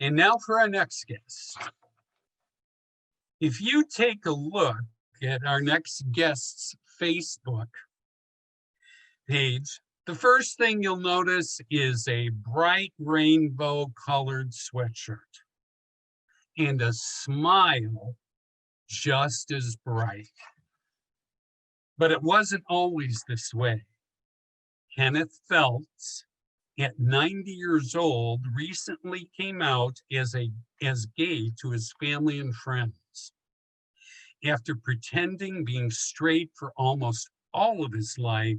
And now for our next guest. If you take a look at our next guest's Facebook page, the first thing you'll notice is a bright rainbow colored sweatshirt and a smile just as bright. But it wasn't always this way. Kenneth Felts, at 90 years old, recently came out as gay to his family and friends. After pretending being straight for almost all of his life,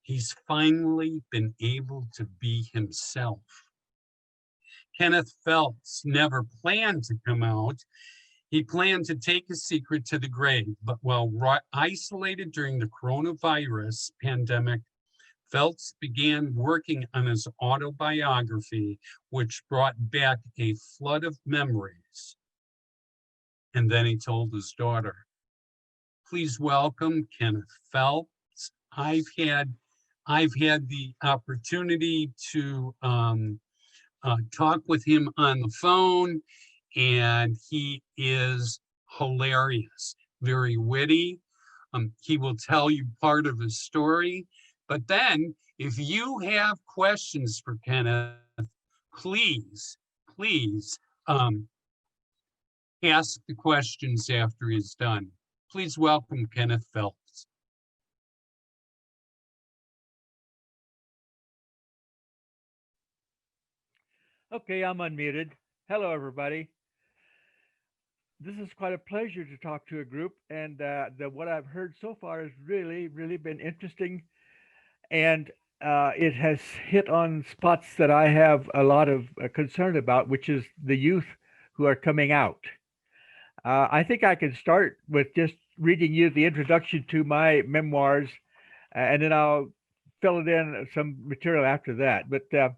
he's finally been able to be himself. Kenneth Felts never planned to come out. He planned to take his secret to the grave, but while isolated during the coronavirus pandemic, Felts began working on his autobiography, which brought back a flood of memories. And then he told his daughter, please welcome Kenneth Felts. I've had the opportunity to talk with him on the phone, and he is hilarious, very witty. He will tell you part of his story. But then, if you have questions for Kenneth, please ask the questions after he's done. Please welcome Kenneth Felts. Okay, I'm unmuted. Hello, everybody. This is quite a pleasure to talk to a group, and what I've heard so far has really been interesting, and it has hit on spots that I have a lot of concern about, which is the youth who are coming out. I think I can start with just reading you the introduction to my memoirs, and then I'll fill it in some material after that. But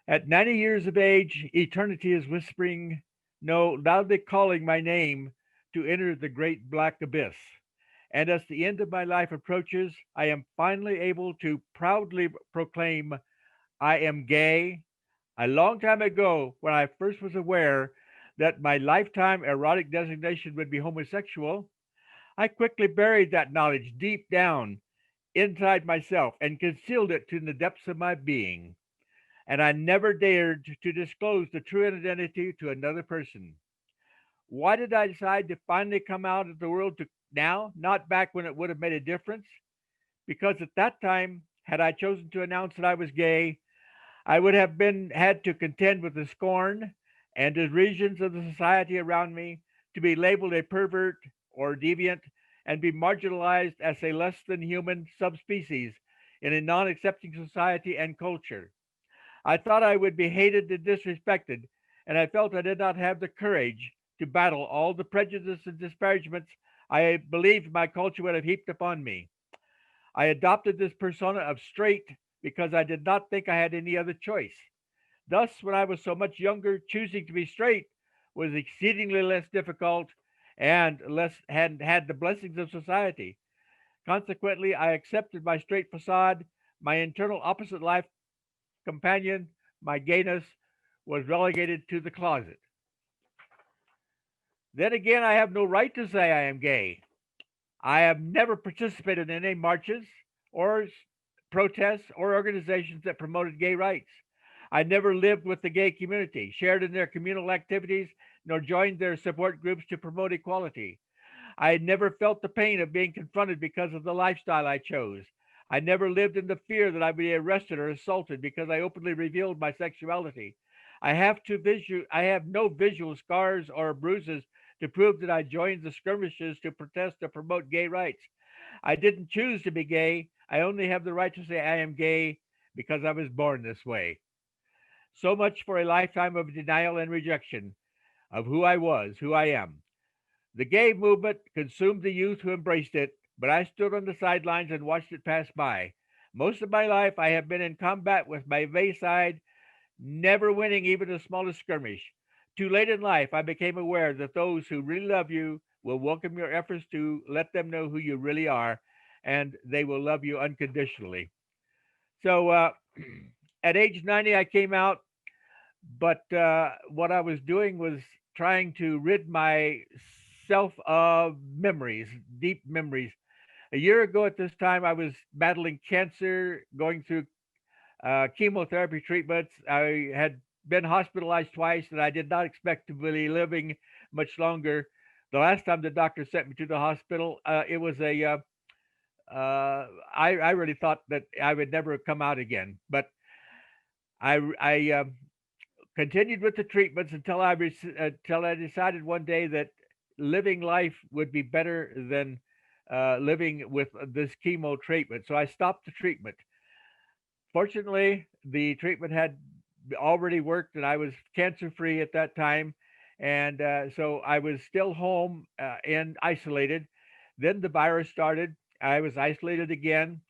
at 90 years of age, eternity is whispering, no, loudly calling my name to enter the great black abyss. And as the end of my life approaches, I am finally able to proudly proclaim I am gay. A long time ago, when I first was aware that my lifetime erotic designation would be homosexual, I quickly buried that knowledge deep down inside myself and concealed it to the depths of my being. And I never dared to disclose the true identity to another person. Why did I decide to finally come out of the world to now, not back when it would have made a difference? Because at that time, had I chosen to announce that I was gay, I would have been had to contend with the scorn and derisions of the society around me, to be labeled a pervert or deviant and be marginalized as a less than human subspecies in a non accepting society and culture. I thought I would be hated and disrespected, and I felt I did not have the courage to battle all the prejudice and disparagements I believed my culture would have heaped upon me. I adopted this persona of straight because I did not think I had any other choice. Thus, when I was so much younger, choosing to be straight was exceedingly less difficult and less had the blessings of society. Consequently, I accepted my straight facade. My internal opposite life companion, my gayness, was relegated to the closet. Then again, I have no right to say I am gay. I have never participated in any marches or protests or organizations that promoted gay rights. I never lived with the gay community, shared in their communal activities, nor joined their support groups to promote equality. I had never felt the pain of being confronted because of the lifestyle I chose. I never lived in the fear that I would be arrested or assaulted because I openly revealed my sexuality. I have no visual scars or bruises to prove that I joined the skirmishes to protest or promote gay rights. I didn't choose to be gay. I only have the right to say I am gay because I was born this way. So much for a lifetime of denial and rejection of who I was, who I am. The gay movement consumed the youth who embraced it, but I stood on the sidelines and watched it pass by. Most of my life, I have been in combat with my gay side, never winning even the smallest skirmish. Too late in life, I became aware that those who really love you will welcome your efforts to let them know who you really are, and they will love you unconditionally. So, at age 90, I came out, but what I was doing was trying to rid myself of memories, deep memories. A year ago at this time, I was battling cancer, going through chemotherapy treatments. I had been hospitalized twice, and I did not expect to be living much longer. The last time the doctor sent me to the hospital, it was I really thought that I would never come out again. But I continued with the treatments until I decided one day that living life would be better than living with this chemo treatment. So I stopped the treatment. Fortunately, the treatment had already worked, and I was cancer free at that time. And so I was still home and isolated. Then the virus started. I was isolated again.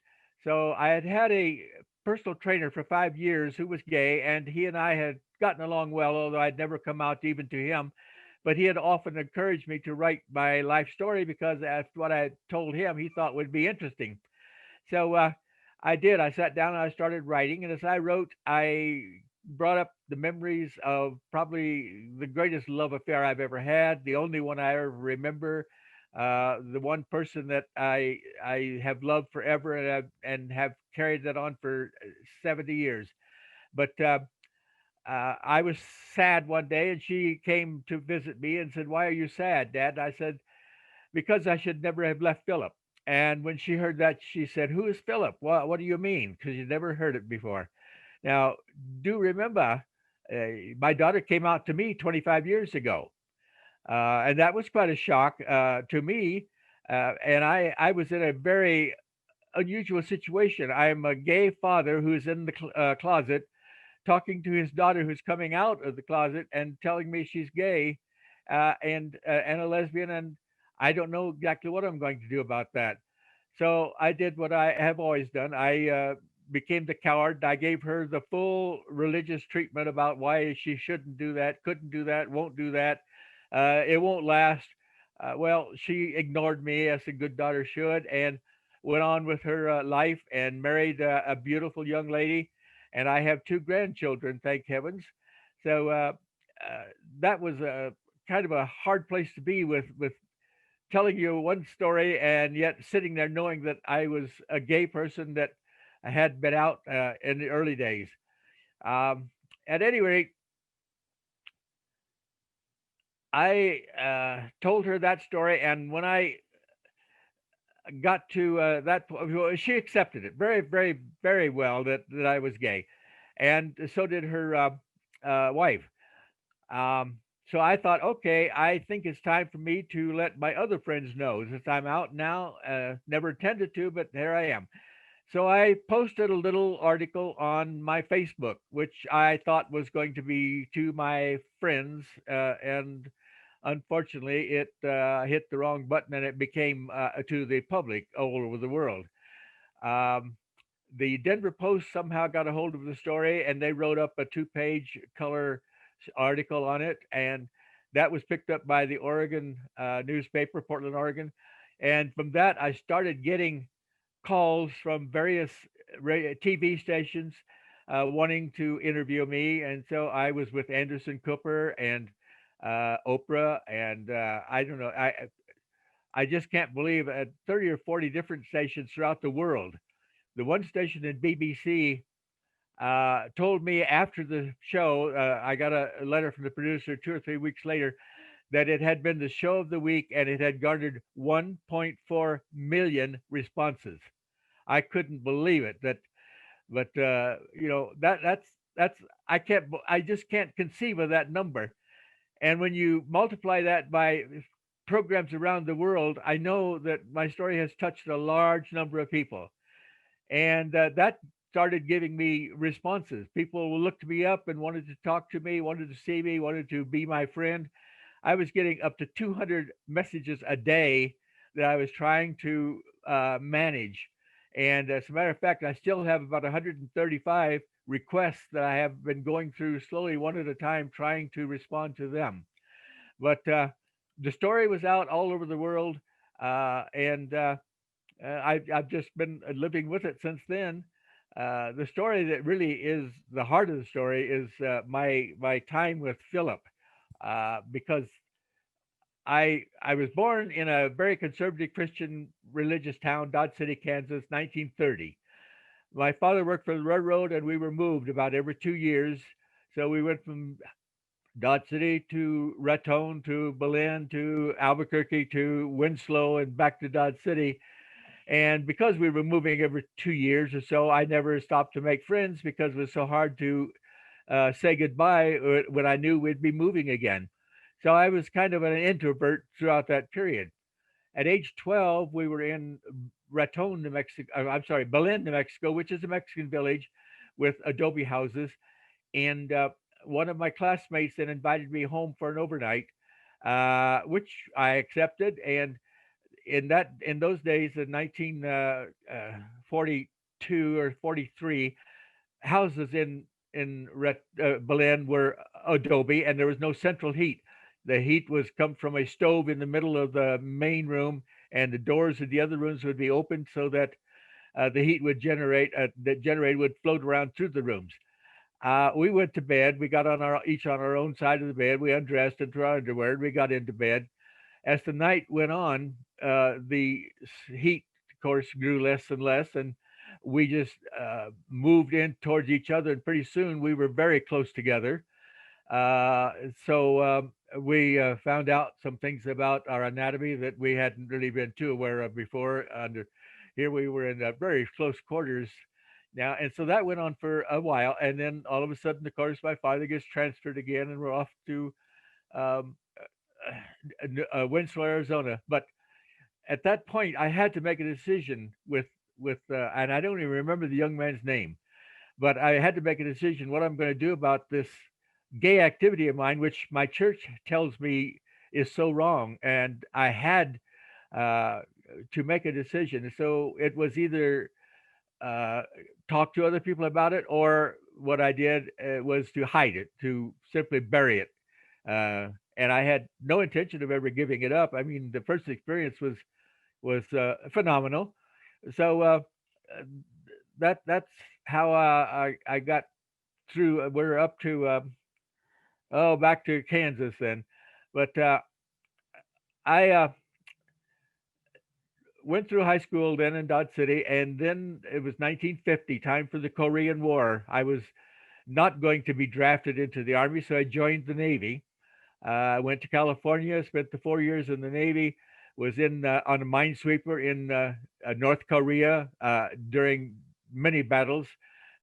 So I had had a personal trainer for 5 years who was gay, and he and I had gotten along well, although I'd never come out even to him. But he had often encouraged me to write my life story because that's what I had told him he thought would be interesting. So I did. I sat down and I started writing. And as I wrote, I brought up the memories of probably the greatest love affair I've ever had, the only one I ever remember, the one person that I have loved forever and have carried that on for 70 years. But I was sad one day, and she came to visit me and said, "Why are you sad, Dad?" I said, "Because I should never have left Philip." And when she heard that, she said, "Who is Philip? What do you mean?" Because you never heard it before. Now, do remember, my daughter came out to me 25 years ago, and that was quite a shock to me. And I was in a very unusual situation. I'm a gay father who's in the closet talking to his daughter who's coming out of the closet and telling me she's gay and a lesbian, and I don't know exactly what I'm going to do about that. So I did what I have always done. I became the coward. I gave her the full religious treatment about why she shouldn't do that, couldn't do that, won't do that. It won't last. Well, she ignored me as a good daughter should, and went on with her life and married a beautiful young lady. And I have two grandchildren, thank heavens. So uh, that was a kind of a hard place to be with telling you one story and yet sitting there knowing that I was a gay person that had been out in the early days. Um, at any rate, I told her that story, and when I got to well, she accepted it very, very, very well that I was gay, and so did her wife. Um, so I thought, okay, I think it's time for me to let my other friends know that I'm out now. Never intended to, but there I am. So I posted a little article on my Facebook, which I thought was going to be to my friends, and unfortunately, it hit the wrong button and it became to the public all over the world. Um, the Denver Post somehow got a hold of the story and they wrote up a two-page color article on it, and that was picked up by the Oregon newspaper, Portland, Oregon. And from that, I started getting calls from various TV stations wanting to interview me, and so I was with Anderson Cooper and Oprah, and I don't know, I just can't believe at 30 or 40 different stations throughout the world. The one station in BBC told me after the show, I got a letter from the producer 2 or 3 weeks later that it had been the show of the week and it had garnered 1.4 million responses. I couldn't believe it. But that's I just can't conceive of that number. And when you multiply that by programs around the world, I know that my story has touched a large number of people, and that started giving me responses. People looked me up and wanted to talk to me, wanted to see me, wanted to be my friend. I was getting up to 200 messages a day that I was trying to manage. And as a matter of fact, I still have about 135 requests that I have been going through slowly, one at a time, trying to respond to them. But the story was out all over the world, and I've just been living with it since then. The story that really is the heart of the story is my time with Philip, because I was born in a very conservative Christian religious town, Dodge City, Kansas, 1930. My father worked for the railroad, and we were moved about every 2 years. So we went from Dodge City to Raton to Belen to Albuquerque to Winslow and back to Dodge City. And because we were moving every 2 years or so, I never stopped to make friends because it was so hard to say goodbye when I knew we'd be moving again. So I was kind of an introvert throughout that period. At age 12, we were in Raton, New Mexico. I'm sorry, Belen, New Mexico, which is a Mexican village with adobe houses. And one of my classmates then invited me home for an overnight, which I accepted. And in those days, in 1942 or 43, houses in Belen were adobe, and there was no central heat. The heat was come from a stove in the middle of the main room, and the doors of the other rooms would be opened so that the heat would generate. The generator would float around through the rooms. We went to bed. We got on our each on our own side of the bed. We undressed into our underwear. We got into bed. As the night went on, the heat, of course, grew less and less, and we just moved in towards each other. And pretty soon, we were very close together. Uh, so we found out some things about our anatomy that we hadn't really been too aware of before. Under here, we were in very close quarters now, and so that went on for a while. And then all of a sudden, of course, my father gets transferred again, and we're off to um, Winslow, Arizona. But at that point, I had to make a decision and I don't even remember the young man's name, but I had to make a decision what I'm going to do about this gay activity of mine, which my church tells me is so wrong, and I had uh, to make a decision. So it was either uh, talk to other people about it, or what I did was to hide it, to simply bury it. And I had no intention of ever giving it up. I mean, the first experience was phenomenal. So uh, that's how I got through. We're up to back to Kansas then, but I went through high school then in Dodge City, and then it was 1950, time for the Korean War. I was not going to be drafted into the army, so I joined the Navy. I went to California, spent the 4 years in the Navy, was in on a minesweeper in North Korea during many battles.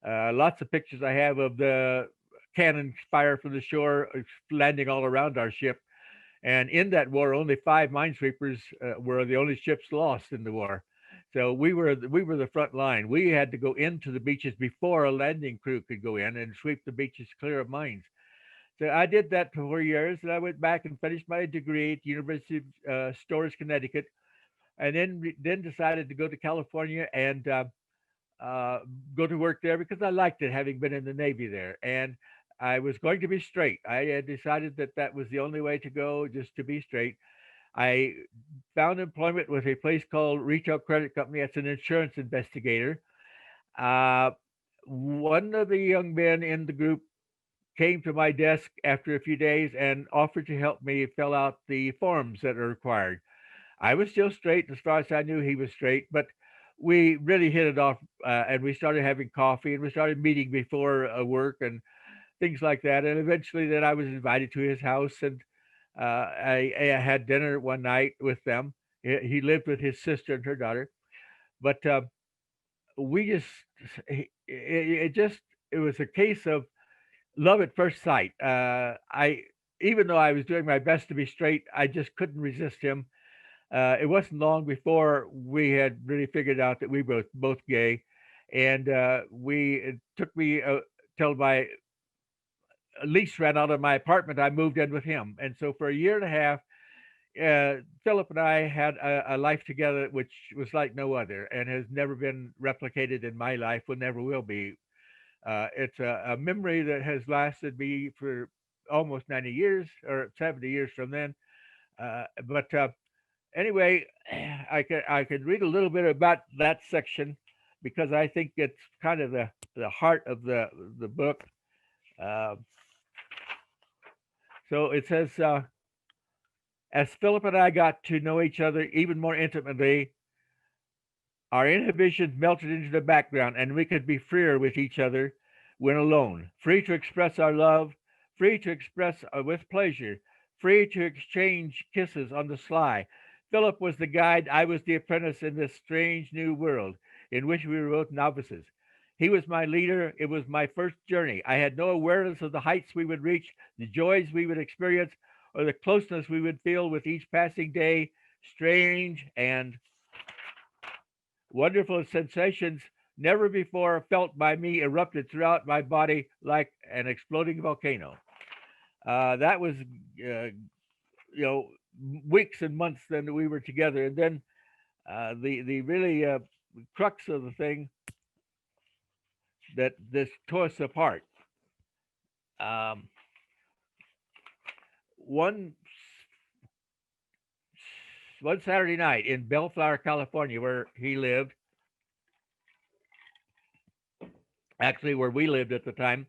Lots of pictures I have of the cannon fire from the shore landing all around our ship. And in that war, only five minesweepers were the only ships lost in the war. So we were the front line. We had to go into the beaches before a landing crew could go in and sweep the beaches clear of mines. So I did that for 4 years, and I went back and finished my degree at the University of Storrs, Connecticut, and then decided to go to California and uh, go to work there because I liked it, having been in the Navy there, and I was going to be straight. I had decided that that was the only way to go, just to be straight. I found employment with a place called Retail Credit Company. That's an insurance investigator. Uh, One of the young men in the group came to my desk after a few days and offered to help me fill out the forms that are required. I was still straight as far as I knew he was straight, but we really hit it off, and we started having coffee, and we started meeting before work and things like that. And eventually, then I was invited to his house, and I had dinner one night with them. He lived with his sister and her daughter, but we just it just it was a case of love at first sight. I Even though I was doing my best to be straight, I just couldn't resist him. It wasn't long before we had really figured out that we were both gay, and it took me till my lease ran out of my apartment. I moved in with him, and so for a year and a half, Philip and I had a life together which was like no other, and has never been replicated in my life. Will never will be. It's a memory that has lasted me for almost 90 years or 70 years from then. But anyway, I could read a little bit about that section. because I think it's kind of the heart of the book. Uh, so it says, as Philip and I got to know each other even more intimately, our inhibitions melted into the background, and we could be freer with each other when alone, free to express our love, free to express with pleasure, free to exchange kisses on the sly. Philip was the guide, I was the apprentice in this strange new world in which we were both novices. He was my leader. It was my first journey. I had no awareness of the heights we would reach, the joys we would experience, or the closeness we would feel with each passing day. Strange and wonderful sensations never before felt by me erupted throughout my body like an exploding volcano. That was, you know, weeks and months then we were together, and then the really crux of the thing that this tore us apart. Um, one one Saturday night in Bellflower, California, where he lived, actually where we lived at the time,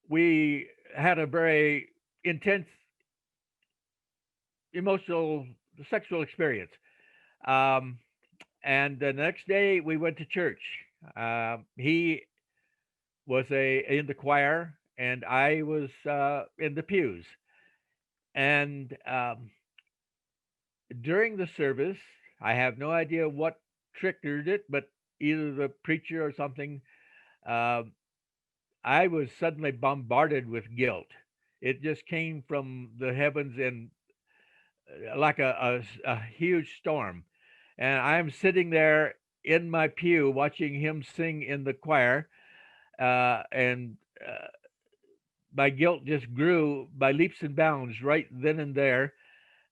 we had a very intense emotional sexual experience. Um, and the next day we went to church. He was a in the choir, and I was in the pews. And during the service, I have no idea what triggered it, but either the preacher or something, uh, I was suddenly bombarded with guilt. It just came from the heavens in like a huge storm. And I'm sitting there in my pew watching him sing in the choir, and my guilt just grew by leaps and bounds right then and there.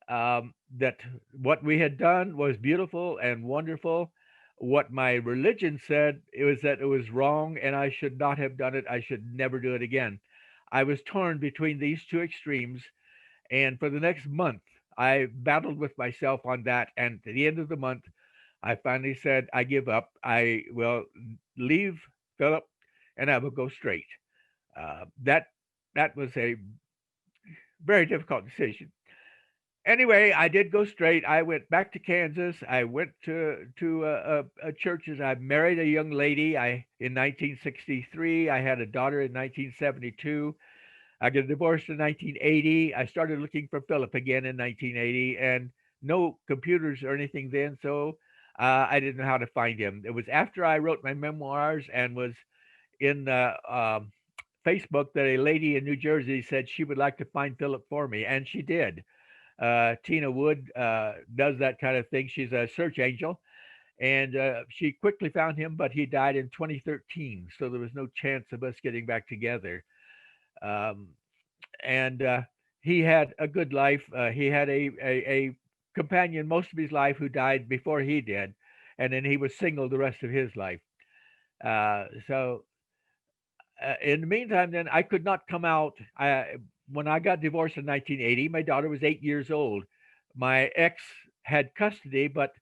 That what we had done was beautiful and wonderful. What my religion said it was that it was wrong and I should not have done it. I should never do it again. I was torn between these two extremes, and for the next month, I battled with myself on that. And at the end of the month, I finally said, I give up. I will leave Philip and I will go straight. That was a very difficult decision. Anyway, I did go straight. I went back to Kansas. I went to churches. I married a young lady. I in 1963. I had a daughter in 1972. I got divorced in 1980. I started looking for Philip again in 1980, and no computers or anything then, so I didn't know how to find him. It was after I wrote my memoirs and was in Facebook that a lady in New Jersey said she would like to find Philip for me, and she did. Tina Wood does that kind of thing. She's a search angel, and she quickly found him, but he died in 2013, so there was no chance of us getting back together. Um, and he had a good life. He had a companion most of his life who died before he did, and then he was single the rest of his life. So in the meantime, then I could not come out. When I got divorced in 1980, my daughter was 8 years old. My ex had custody, but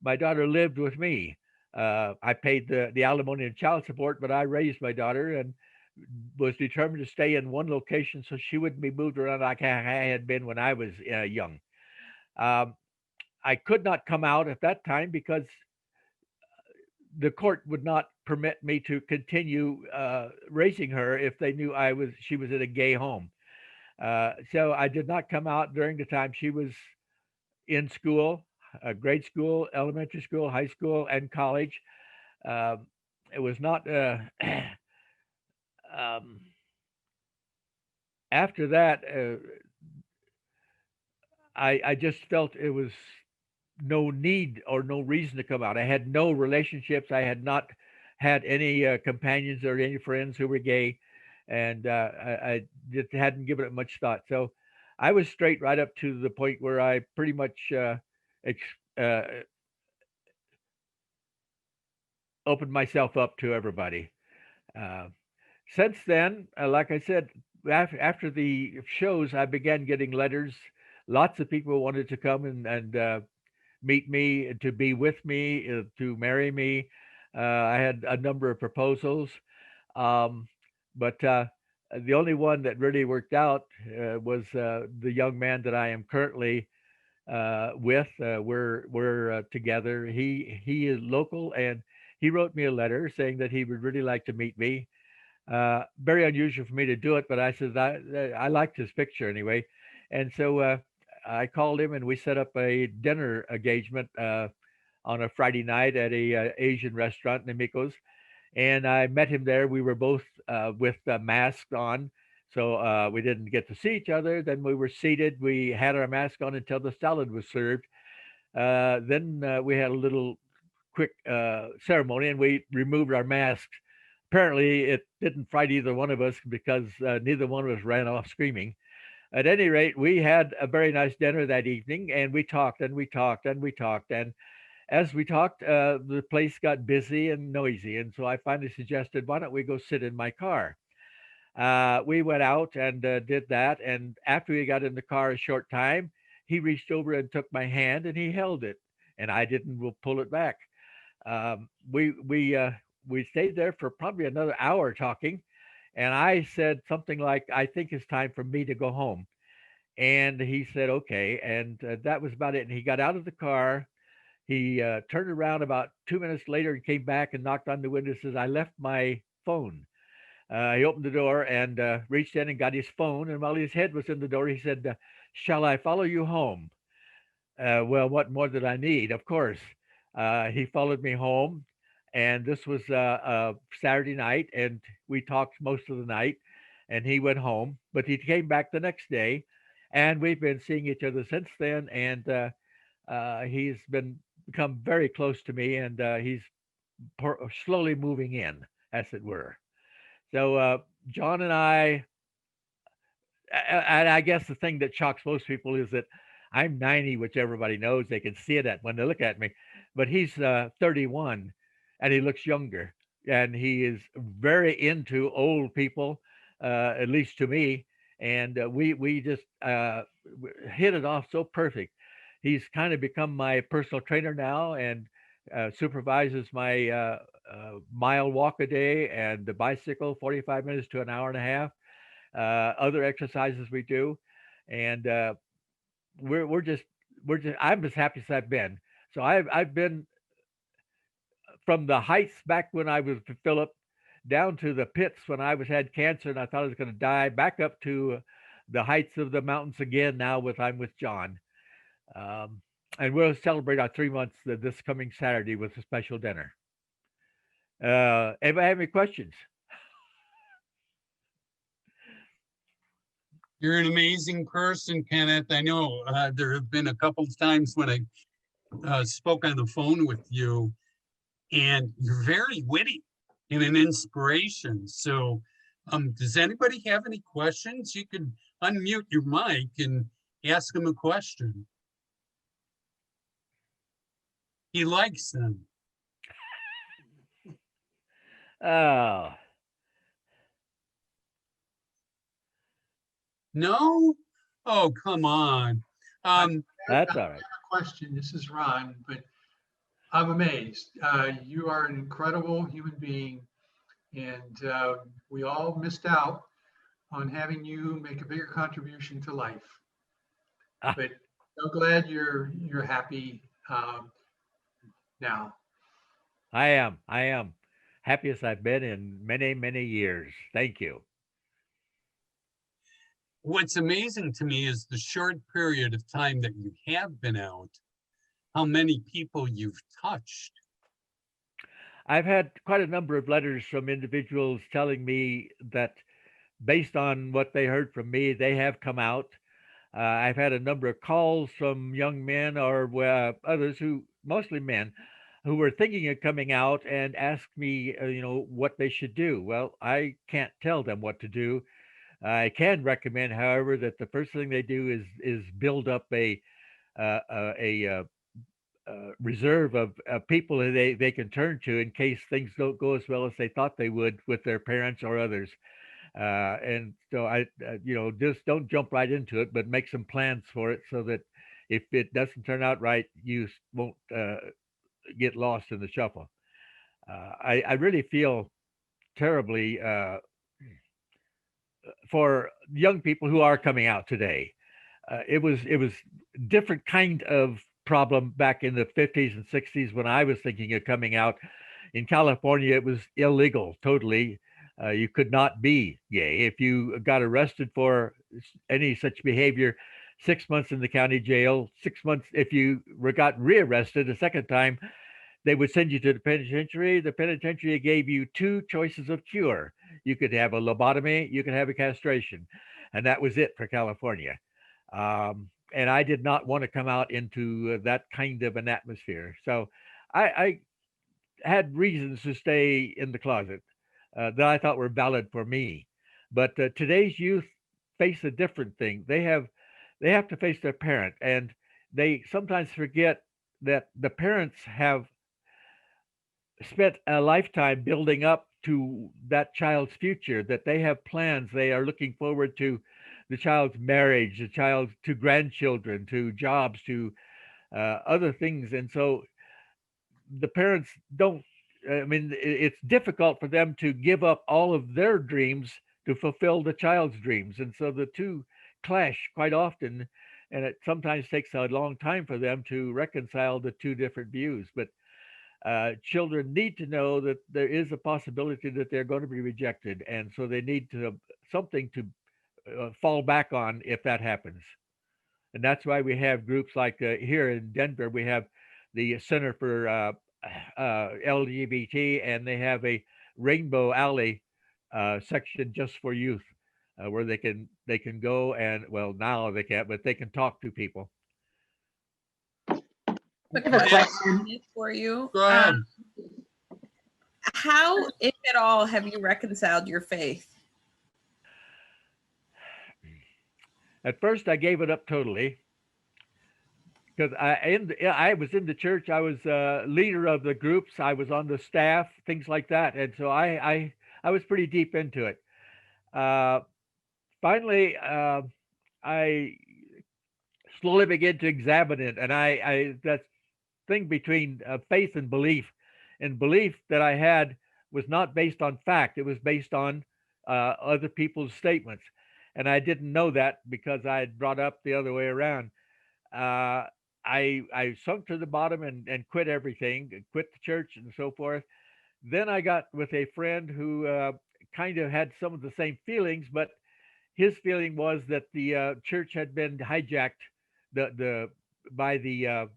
my daughter lived with me. I paid the alimony and child support, but I raised my daughter and was determined to stay in one location so she wouldn't be moved around like I had been when I was young. Um, I could not come out at that time because the court would not permit me to continue raising her if they knew she was in a gay home. So I did not come out during the time she was in school, grade school, elementary school, high school, and college. Um, it was not um, after that. I just felt it was no need or no reason to come out. I had no relationships. I had not had any companions or any friends who were gay, and I just hadn't given it much thought. So I was straight right up to the point where I pretty much ex- uh, opened myself up to everybody. Uh, since then, like I said, after the shows, I began getting letters. Lots of people wanted to come and meet me, to be with me, to marry me. I had a number of proposals, um, but the only one that really worked out was the young man that I am currently with. We're together. He is local, and he wrote me a letter saying that he would really like to meet me. Very unusual for me to do it, but I said I liked his picture anyway, and so I called him and we set up a dinner engagement on a Friday night at a Asian restaurant in Amigos, and I met him there. We were both with masks on, so we didn't get to see each other. Then we were seated. We had our mask on until the salad was served. Then we had a little quick ceremony, and we removed our masks. Apparently, it didn't frighten either one of us because neither one of us ran off screaming. At any rate, we had a very nice dinner that evening, and we talked and we talked and we talked. And as we talked, the place got busy and noisy. And so I finally suggested, why don't we go sit in my car? We went out and did that. And after we got in the car a short time, he reached over and took my hand and he held it. And I didn't pull it back. Um, we we uh, we stayed there for probably another hour talking, and I said something like, "I think it's time for me to go home." And he said, "Okay," and that was about it. And he got out of the car. He turned around about 2 minutes later and came back and knocked on the window. And says, "I left my phone." He opened the door and reached in and got his phone. And while his head was in the door, he said, "Shall I follow you home?" Well, what more did I need? Of course. He followed me home, and this was Saturday night, and we talked most of the night, and he went home, but he came back the next day, and we've been seeing each other since then, and he's been become very close to me, and he's slowly moving in, as it were. So John and I, and I guess the thing that shocks most people is that I'm 90, which everybody knows. They can see it at when they look at me, but he's 31, and he looks younger, and he is very into old people, at least to me. And we just hit it off so perfect. He's kind of become my personal trainer now, and supervises my mile walk a day and the bicycle 45 minutes to an hour and a half, other exercises we do, and we're we're just we're just I'm as happy as I've been. So I've been from the heights back when I was with Philip, down to the pits when I was had cancer and I thought I was going to die, back up to the heights of the mountains again. Now with I'm with John, um, and we'll celebrate our 3 months this coming Saturday with a special dinner. Anybody have any questions? You're an amazing person, Kenneth. I know there have been a couple of times when I spoke on the phone with you, and you're very witty and an inspiration. So, does anybody have any questions? You could unmute your mic and ask him a question. He likes them. Oh, No? Oh, come on. I Um, that's have all right. a question. This is Ron, but I'm amazed. You are an incredible human being, and we all missed out on having you make a bigger contribution to life. Ah, But so glad you're happy now. I am happiest I've been in many, many years. Thank you. what's amazing to me is the short period of time that you have been out, how many people you've touched. I've had quite a number of letters from individuals telling me that based on what they heard from me, they have come out. I've had a number of calls from young men or others who, mostly men, who were thinking of coming out and asked me, what they should do. Well, I can't tell them what to do. I can recommend, however, that the first thing they do is build up a reserve of people that they can turn to in case things don't go as well as they thought they would with their parents or others. And so just don't jump right into it, but make some plans for it so that if it doesn't turn out right, you won't get lost in the shuffle. I really feel terribly for young people who are coming out today. It was different kind of problem back in the 50s and 60s when I was thinking of coming out. In California, it was illegal totally. You could not be gay. If you got arrested for any such behavior, 6 months in the county jail, 6 months if you got rearrested a second time, they would send you to the penitentiary. The penitentiary gave you two choices of cure. You could have a lobotomy, you could have a castration, and that was it for California. And I did not want to come out into that kind of an atmosphere. So I had reasons to stay in the closet that I thought were valid for me. But today's youth face a different thing. They have to face their parent, and they sometimes forget that the parents have spent a lifetime building up to that child's future, that they have plans, they are looking forward to the child's marriage, the child's to grandchildren, to jobs, to other things. And so the parents don't, I mean, it's difficult for them to give up all of their dreams to fulfill the child's dreams. And so the two clash quite often. And it sometimes takes a long time for them to reconcile the two different views. But children need to know that there is a possibility that they're going to be rejected. And so they need to something to fall back on if that happens. And that's why we have groups like here in Denver, we have the Center for LGBT, and they have a Rainbow Alley section just for youth, where they can go and, well, now they can't, but they can talk to people. Quick I have a question question. for you. Go ahead. How, if at all, have you reconciled your faith? At first, I gave it up totally because I was in the church. I was leader of the groups. I was on the staff, things like that, and so I was pretty deep into it. Finally, I slowly began to examine it, and I that thing between faith and belief that I had was not based on fact. It was based on other people's statements. And I didn't know that because I had brought up the other way around. I sunk to the bottom and quit everything, quit the church and so forth. Then I got with a friend who kind of had some of the same feelings, but his feeling was that the church had been hijacked the by the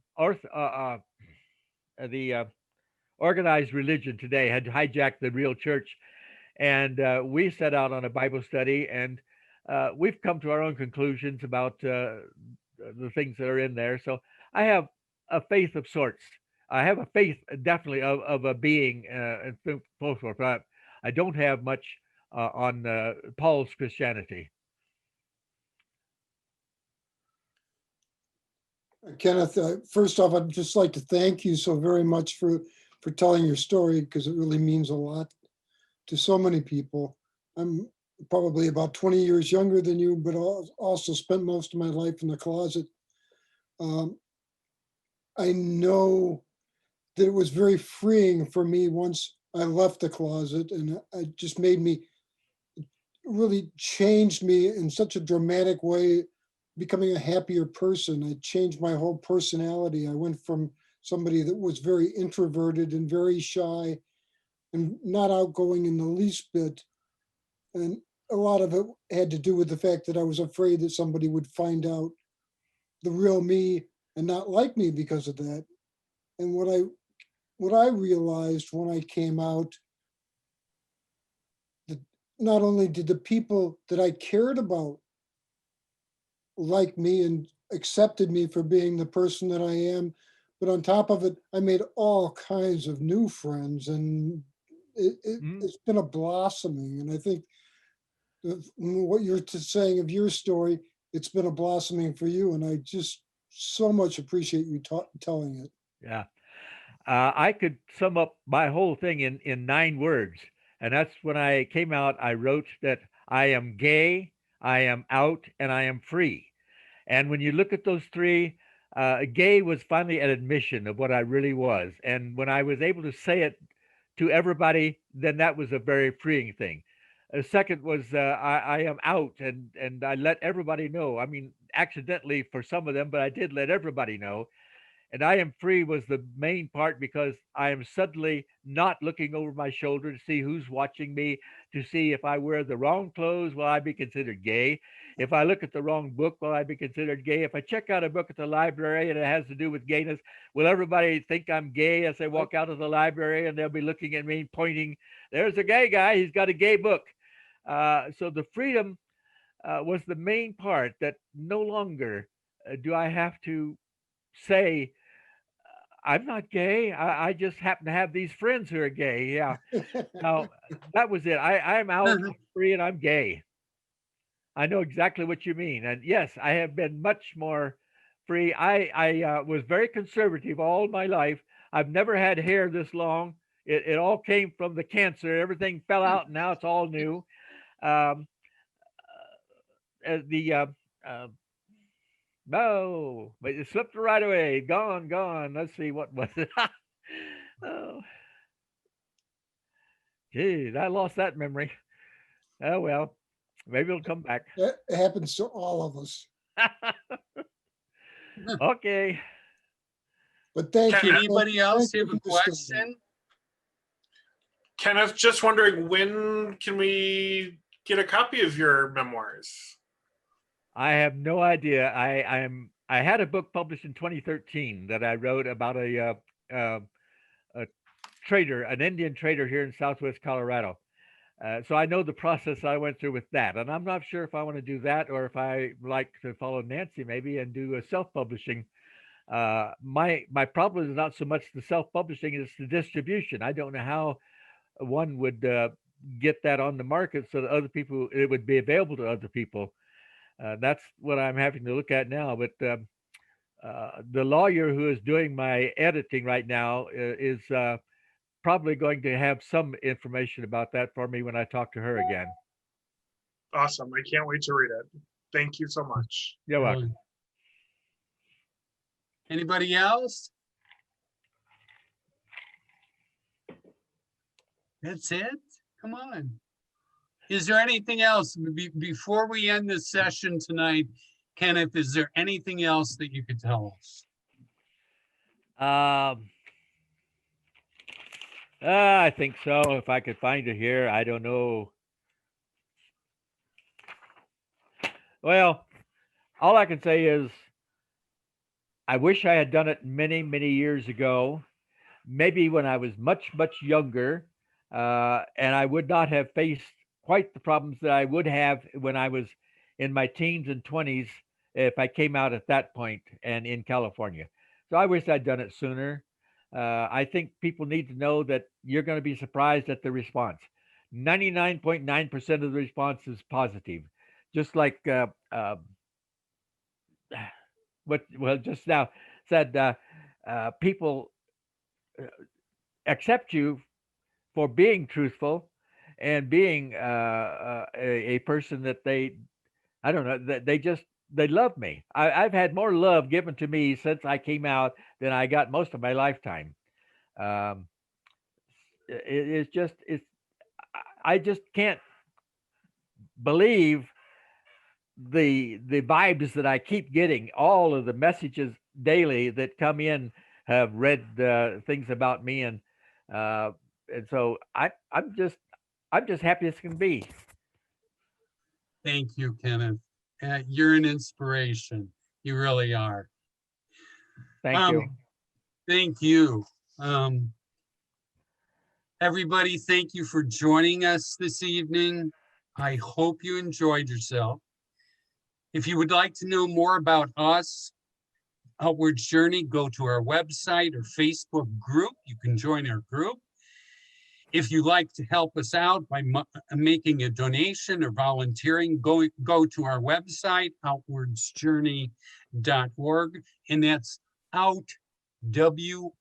organized religion today had hijacked the real church. And we set out on a Bible study, and we've come to our own conclusions about the things that are in there. So I have a faith of sorts. I have a faith definitely of a being and so forth, but I don't have much on Paul's Christianity. Kenneth, first off, I'd just like to thank you so very much for telling your story, because it really means a lot to so many people. I'm probably about 20 years younger than you, but also spent most of my life in the closet. I know that it was very freeing for me once I left the closet, and it just really changed me in such a dramatic way, becoming a happier person. I changed my whole personality. I went from somebody that was very introverted and very shy and not outgoing in the least bit. And a lot of it had to do with the fact that I was afraid that somebody would find out the real me and not like me because of that. And what I realized when I came out, that not only did the people that I cared about like me and accepted me for being the person that I am, but on top of it, I made all kinds of new friends, and it's been a blossoming. And I think what you're saying of your story, it's been a blossoming for you, and I just so much appreciate you telling it. Yeah. I could sum up my whole thing in 9 words. And that's when I came out, I wrote that I am gay, I am out, and I am free. And when you look at those three, Gay was finally an admission of what I really was. And when I was able to say it to everybody, then that was a very freeing thing. Second was I am out, and I let everybody know. I mean, accidentally for some of them, but I did let everybody know. And I am free was the main part because I am suddenly not looking over my shoulder to see who's watching me, to see if I wear the wrong clothes, will I be considered gay? If I look at the wrong book, will I be considered gay? If I check out a book at the library and it has to do with gayness, will everybody think I'm gay as they walk out of the library and they'll be looking at me pointing, there's a gay guy, he's got a gay book. So the freedom was the main part that no longer do I have to say, I'm not gay. I just happen to have these friends who are gay. Yeah. Now that was it. I'm out, I'm free, and I'm gay. I know exactly what you mean. And yes, I have been much more free. I was very conservative all my life. I've never had hair this long. It all came from the cancer. Everything fell out, and now it's all new. Um, the uh, No, but it slipped right away. Gone, gone. Let's see, what was it? Oh, geez, I lost that memory. Oh well, maybe it'll come back. That happens to all of us. Okay. But thank you. Anybody else Thank have you a for your story. question? Kenneth, just wondering, when can we get a copy of your memoirs? I have no idea. I had a book published in 2013 that I wrote about a trader, an Indian trader here in Southwest Colorado. So I know the process I went through with that, and I'm not sure if I want to do that or if I like to follow Nancy maybe and do a self-publishing. My problem is not so much the self-publishing; it's the distribution. I don't know how one would get that on the market so that other people it would be available to other people. That's what I'm having to look at now. But the lawyer who is doing my editing right now is probably going to have some information about that for me when I talk to her again. Awesome. I can't wait to read it. Thank you so much. You're welcome. Really? Anybody else? That's it? Come on. Is there anything else before we end this session tonight? Kenneth, is there anything else that you could tell us? I think so. If I could find it here, I don't know. Well, all I can say is I wish I had done it many, many years ago, maybe when I was much, much younger, and I would not have faced quite the problems that I would have when I was in my teens and 20s if I came out at that point and in California. So I wish I'd done it sooner. I think people need to know that you're going to be surprised at the response. 99.9% of the response is positive. Just like just now said, people accept you for being truthful and being a person that I don't know, that they love me. I've had more love given to me since I came out than I got most of my lifetime. I just can't believe the vibes that I keep getting. All of the messages daily that come in have read things about me, and so I'm just happy as can be. Thank you, Kenneth. You're an inspiration. You really are. Thank you. Thank you. Everybody, thank you for joining us this evening. I hope you enjoyed yourself. If you would like to know more about us, Outward Journey, go to our website or Facebook group. You can join our group. If you'd like to help us out by making a donation or volunteering, go to our website, outwardsjourney.org, and that's out, WORDS,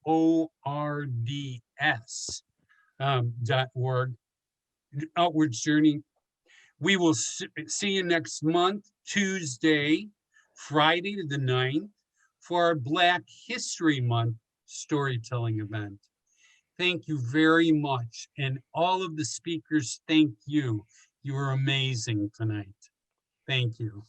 .org, Outwards Journey. We will see you next month, Tuesday, Friday the 9th, for our Black History Month storytelling event. Thank you very much. And all of the speakers, thank you. You were amazing tonight. Thank you.